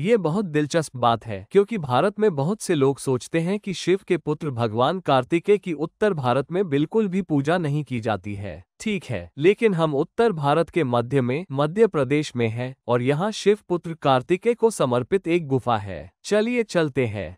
ये बहुत दिलचस्प बात है क्योंकि भारत में बहुत से लोग सोचते हैं कि शिव के पुत्र भगवान कार्तिकेय की उत्तर भारत में बिल्कुल भी पूजा नहीं की जाती है। ठीक है, लेकिन हम उत्तर भारत के मध्य में मध्य प्रदेश में हैं और यहाँ शिव पुत्र कार्तिकेय को समर्पित एक गुफा है। चलिए चलते हैं।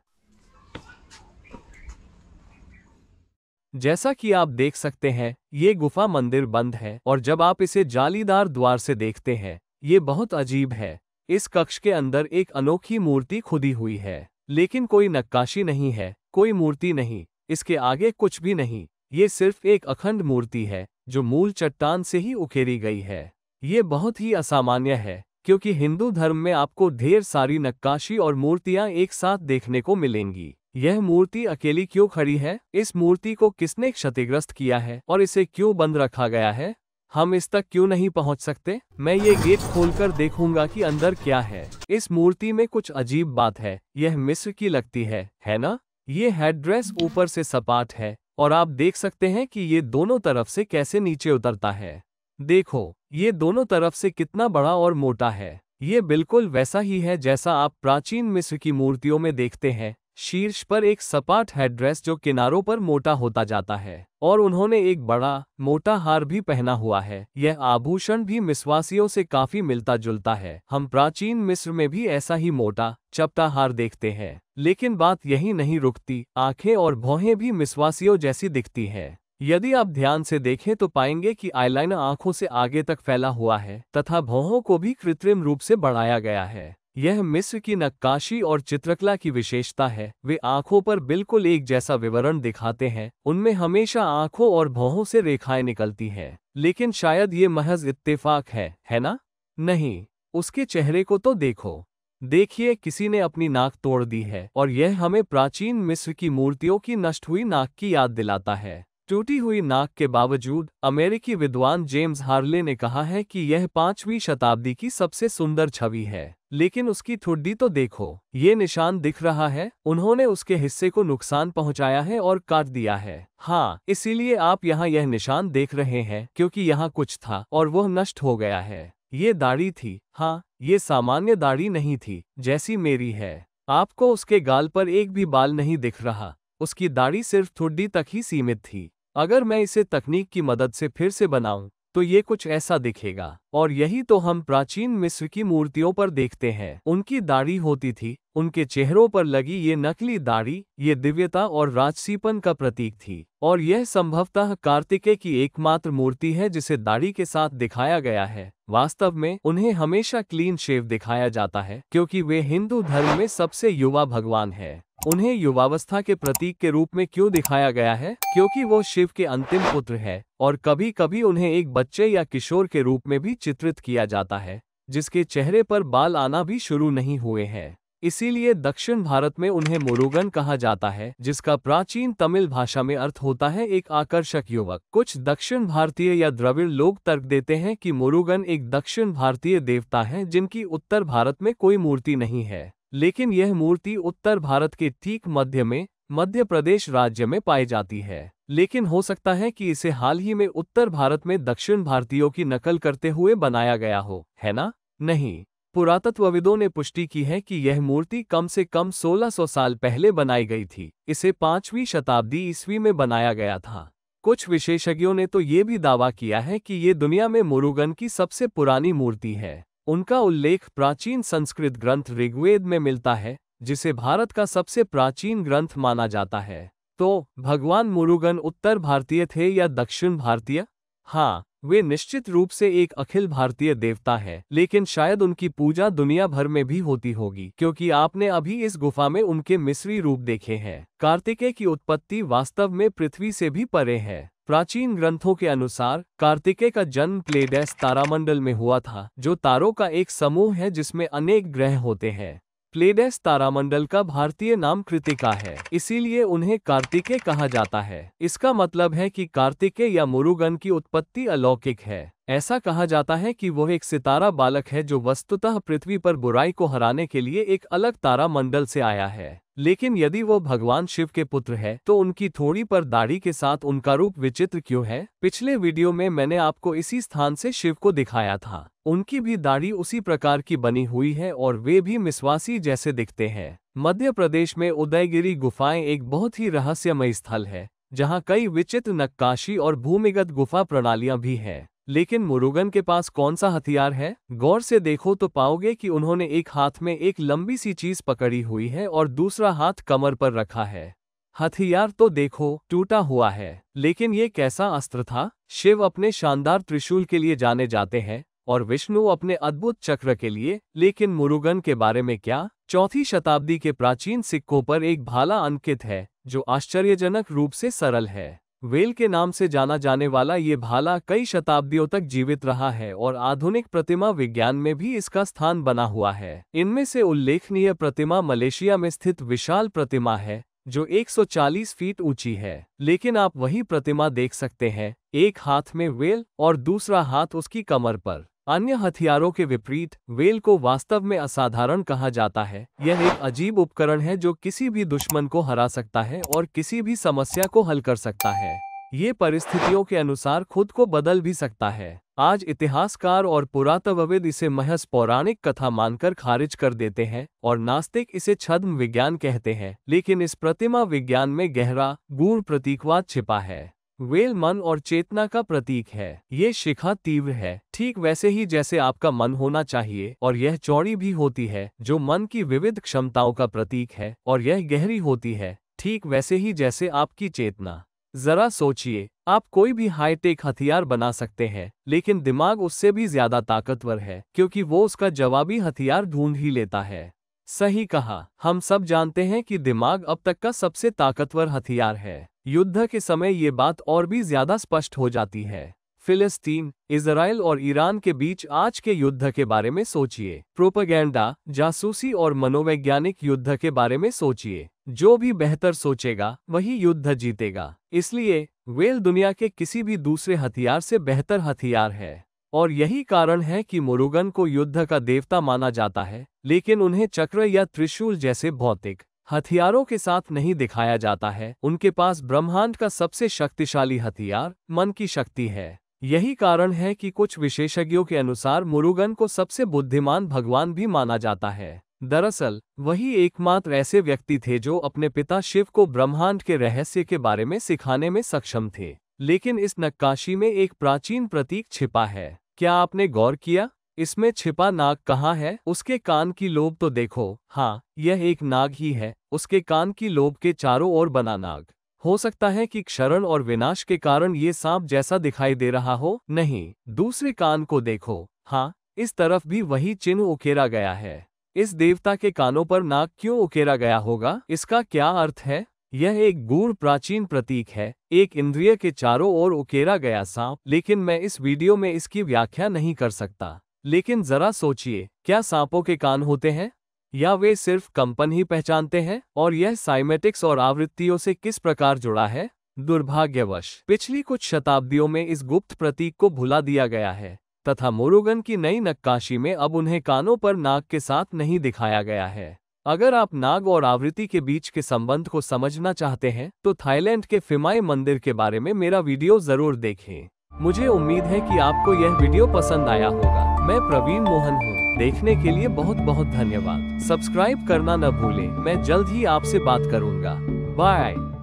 जैसा कि आप देख सकते हैं, ये गुफा मंदिर बंद है और जब आप इसे जालीदार द्वार से देखते हैं, ये बहुत अजीब है। इस कक्ष के अंदर एक अनोखी मूर्ति खुदी हुई है, लेकिन कोई नक्काशी नहीं है, कोई मूर्ति नहीं, इसके आगे कुछ भी नहीं। ये सिर्फ एक अखंड मूर्ति है जो मूल चट्टान से ही उकेरी गई है। ये बहुत ही असामान्य है क्योंकि हिंदू धर्म में आपको ढेर सारी नक्काशी और मूर्तियां एक साथ देखने को मिलेंगी। यह मूर्ति अकेली क्यों खड़ी है? इस मूर्ति को किसने क्षतिग्रस्त किया है और इसे क्यों बंद रखा गया है? हम इस तक क्यों नहीं पहुंच सकते? मैं ये गेट खोलकर देखूंगा कि अंदर क्या है। इस मूर्ति में कुछ अजीब बात है, यह मिस्र की लगती है ना? ये हेडड्रेस ऊपर से सपाट है और आप देख सकते हैं कि ये दोनों तरफ से कैसे नीचे उतरता है। देखो, ये दोनों तरफ से कितना बड़ा और मोटा है। ये बिल्कुल वैसा ही है जैसा आप प्राचीन मिस्र की मूर्तियों में देखते हैं। शीर्ष पर एक सपाट हेडड्रेस जो किनारों पर मोटा होता जाता है और उन्होंने एक बड़ा मोटा हार भी पहना हुआ है। यह आभूषण भी मिस्रवासियों से काफी मिलता जुलता है। हम प्राचीन मिस्र में भी ऐसा ही मोटा चपटा हार देखते हैं, लेकिन बात यही नहीं रुकती, आंखें और भौहें भी मिस्रवासियों जैसी दिखती हैं। यदि आप ध्यान से देखें तो पाएंगे कि आईलाइनर आंखों से आगे तक फैला हुआ है तथा भौहों को भी कृत्रिम रूप से बढ़ाया गया है। यह मिस्र की नक्काशी और चित्रकला की विशेषता है। वे आंखों पर बिल्कुल एक जैसा विवरण दिखाते हैं, उनमें हमेशा आंखों और भौहों से रेखाएं निकलती हैं। लेकिन शायद ये महज इत्तेफाक है ना? नहीं, उसके चेहरे को तो देखो। देखिए, किसी ने अपनी नाक तोड़ दी है और यह हमें प्राचीन मिस्र की मूर्तियों की नष्ट हुई नाक की याद दिलाता है। टूटी हुई नाक के बावजूद अमेरिकी विद्वान जेम्स हार्ले ने कहा है कि यह 5वीं शताब्दी की सबसे सुंदर छवि है। लेकिन उसकी ठुड्डी तो देखो, ये निशान दिख रहा है, उन्होंने उसके हिस्से को नुकसान पहुंचाया है और काट दिया है। हाँ, इसीलिए आप यहाँ यह निशान देख रहे हैं क्योंकि यहाँ कुछ था और वह नष्ट हो गया है। ये दाढ़ी थी, हाँ, ये सामान्य दाढ़ी नहीं थी जैसी मेरी है। आपको उसके गाल पर एक भी बाल नहीं दिख रहा, उसकी दाढ़ी सिर्फ ठुड्डी तक ही सीमित थी। अगर मैं इसे तकनीक की मदद से फिर से बनाऊं तो ये कुछ ऐसा दिखेगा। और यही तो हम प्राचीन मिस्र की मूर्तियों पर देखते हैं। उनकी दाढ़ी होती थी, उनके चेहरों पर लगी ये नकली दाढ़ी, ये दिव्यता और राजसीपन का प्रतीक थी। और यह संभवतः कार्तिकेय की एकमात्र मूर्ति है जिसे दाढ़ी के साथ दिखाया गया है। वास्तव में उन्हें हमेशा क्लीन शेव दिखाया जाता है क्योंकि वे हिंदू धर्म में सबसे युवा भगवान है। उन्हें युवावस्था के प्रतीक के रूप में क्यों दिखाया गया है? क्योंकि वो शिव के अंतिम पुत्र है और कभी कभी उन्हें एक बच्चे या किशोर के रूप में भी चित्रित किया जाता है जिसके चेहरे पर बाल आना भी शुरू नहीं हुए हैं। इसीलिए दक्षिण भारत में उन्हें मुरुगन कहा जाता है, जिसका प्राचीन तमिल भाषा में अर्थ होता है एक आकर्षक युवक। कुछ दक्षिण भारतीय या द्रविड़ लोग तर्क देते हैं कि मुरुगन एक दक्षिण भारतीय देवता हैं जिनकी उत्तर भारत में कोई मूर्ति नहीं है, लेकिन यह मूर्ति उत्तर भारत के ठीक मध्य में मध्य प्रदेश राज्य में पाई जाती है। लेकिन हो सकता है कि इसे हाल ही में उत्तर भारत में दक्षिण भारतीयों की नकल करते हुए बनाया गया हो, है ना? नहीं, पुरातत्वविदों ने पुष्टि की है कि यह मूर्ति कम से कम 1600 साल पहले बनाई गई थी। इसे 5वीं शताब्दी ईस्वी में बनाया गया था। कुछ विशेषज्ञों ने तो ये भी दावा किया है कि ये दुनिया में मुरुगन की सबसे पुरानी मूर्ति है। उनका उल्लेख प्राचीन संस्कृत ग्रंथ ऋग्वेद में मिलता है, जिसे भारत का सबसे प्राचीन ग्रंथ माना जाता है। तो भगवान मुरुगन उत्तर भारतीय थे या दक्षिण भारतीय? हाँ, वे निश्चित रूप से एक अखिल भारतीय देवता है, लेकिन शायद उनकी पूजा दुनिया भर में भी होती होगी क्योंकि आपने अभी इस गुफा में उनके मिस्री रूप देखे हैं। कार्तिकेय की उत्पत्ति वास्तव में पृथ्वी से भी परे है। प्राचीन ग्रंथों के अनुसार कार्तिकेय का जन्म प्लेडेस तारामंडल में हुआ था, जो तारों का एक समूह है जिसमें अनेक ग्रह होते हैं। प्लेडेस तारामंडल का भारतीय नाम कृतिका है, इसीलिए उन्हें कार्तिकेय कहा जाता है। इसका मतलब है कि कार्तिकेय या मुरुगन की उत्पत्ति अलौकिक है। ऐसा कहा जाता है कि वह एक सितारा बालक है जो वस्तुतः पृथ्वी पर बुराई को हराने के लिए एक अलग तारा मंडल से आया है। लेकिन यदि वो भगवान शिव के पुत्र है तो उनकी थोड़ी पर दाढ़ी के साथ उनका रूप विचित्र क्यों है? पिछले वीडियो में मैंने आपको इसी स्थान से शिव को दिखाया था। उनकी भी दाढ़ी उसी प्रकार की बनी हुई है और वे भी मिसवासी जैसे दिखते हैं। मध्य प्रदेश में उदयगिरी गुफाएं एक बहुत ही रहस्यमय स्थल है, जहाँ कई विचित्र नक्काशी और भूमिगत गुफा प्रणालियां भी हैं। लेकिन मुरुगन के पास कौन सा हथियार है? गौर से देखो तो पाओगे कि उन्होंने एक हाथ में एक लंबी सी चीज पकड़ी हुई है और दूसरा हाथ कमर पर रखा है। हथियार तो देखो टूटा हुआ है, लेकिन ये कैसा अस्त्र था? शिव अपने शानदार त्रिशूल के लिए जाने जाते हैं और विष्णु अपने अद्भुत चक्र के लिए, लेकिन मुरुगन के बारे में क्या? 4वीं शताब्दी के प्राचीन सिक्कों पर एक भाला अंकित है जो आश्चर्यजनक रूप से सरल है। वेल के नाम से जाना जाने वाला ये भाला कई शताब्दियों तक जीवित रहा है और आधुनिक प्रतिमा विज्ञान में भी इसका स्थान बना हुआ है। इनमें से उल्लेखनीय प्रतिमा मलेशिया में स्थित विशाल प्रतिमा है जो 140 फीट ऊंची है। लेकिन आप वही प्रतिमा देख सकते हैं, एक हाथ में वेल और दूसरा हाथ उसकी कमर पर। अन्य हथियारों के विपरीत वेल को वास्तव में असाधारण कहा जाता है। यह एक अजीब उपकरण है जो किसी भी दुश्मन को हरा सकता है और किसी भी समस्या को हल कर सकता है। ये परिस्थितियों के अनुसार खुद को बदल भी सकता है। आज इतिहासकार और पुरातत्वविद इसे महज पौराणिक कथा मानकर खारिज कर देते हैं और नास्तिक इसे छद्म विज्ञान कहते हैं। लेकिन इस प्रतिमा विज्ञान में गहरा गूढ़ प्रतीकवाद छिपा है। वेल मन और चेतना का प्रतीक है। ये शिखा तीव्र है, ठीक वैसे ही जैसे आपका मन होना चाहिए, और यह चौड़ी भी होती है जो मन की विविध क्षमताओं का प्रतीक है, और यह गहरी होती है ठीक वैसे ही जैसे आपकी चेतना। जरा सोचिए, आप कोई भी हाईटेक हथियार बना सकते हैं, लेकिन दिमाग उससे भी ज्यादा ताकतवर है क्योंकि वो उसका जवाबी हथियार ढूंढ ही लेता है। सही कहा, हम सब जानते हैं कि दिमाग अब तक का सबसे ताकतवर हथियार है। युद्ध के समय ये बात और भी ज्यादा स्पष्ट हो जाती है। फिलिस्तीन, इजराइल और ईरान के बीच आज के युद्ध के बारे में सोचिए। प्रोपेगेंडा, जासूसी और मनोवैज्ञानिक युद्ध के बारे में सोचिए। जो भी बेहतर सोचेगा वही युद्ध जीतेगा। इसलिए वेल दुनिया के किसी भी दूसरे हथियार से बेहतर हथियार है। और यही कारण है कि मुरुगन को युद्ध का देवता माना जाता है, लेकिन उन्हें चक्र या त्रिशूल जैसे भौतिक हथियारों के साथ नहीं दिखाया जाता है। उनके पास ब्रह्मांड का सबसे शक्तिशाली हथियार मन की शक्ति है। यही कारण है कि कुछ विशेषज्ञों के अनुसार मुरुगन को सबसे बुद्धिमान भगवान भी माना जाता है। दरअसल वही एकमात्र ऐसे व्यक्ति थे जो अपने पिता शिव को ब्रह्मांड के रहस्य के बारे में सिखाने में सक्षम थे। लेकिन इस नक्काशी में एक प्राचीन प्रतीक छिपा है। क्या आपने गौर किया? इसमें छिपा नाग कहाँ है? उसके कान की लोब तो देखो। हाँ, यह एक नाग ही है। उसके कान की लोब के चारों ओर बना नाग। हो सकता है कि क्षरण और विनाश के कारण ये सांप जैसा दिखाई दे रहा हो। नहीं, दूसरे कान को देखो। हाँ, इस तरफ भी वही चिन्ह उकेरा गया है। इस देवता के कानों पर नाग क्यों उकेरा गया होगा? इसका क्या अर्थ है? यह एक गूढ़ प्राचीन प्रतीक है, एक इंद्रिय के चारों ओर उकेरा गया सांप। लेकिन मैं इस वीडियो में इसकी व्याख्या नहीं कर सकता। लेकिन जरा सोचिए, क्या सांपों के कान होते हैं या वे सिर्फ कंपन ही पहचानते हैं? और यह साइमेटिक्स और आवृत्तियों से किस प्रकार जुड़ा है? दुर्भाग्यवश पिछली कुछ शताब्दियों में इस गुप्त प्रतीक को भुला दिया गया है तथा मुरुगन की नई नक्काशी में अब उन्हें कानों पर नाग के साथ नहीं दिखाया गया है। अगर आप नाग और आवृत्ति के बीच के संबंध को समझना चाहते हैं तो थाईलैंड के फिमाई मंदिर के बारे में मेरा वीडियो जरूर देखें। मुझे उम्मीद है कि आपको यह वीडियो पसंद आया होगा। मैं प्रवीण मोहन हूँ। देखने के लिए बहुत बहुत धन्यवाद। सब्सक्राइब करना न भूलें। मैं जल्द ही आपसे बात करूंगा। बाय।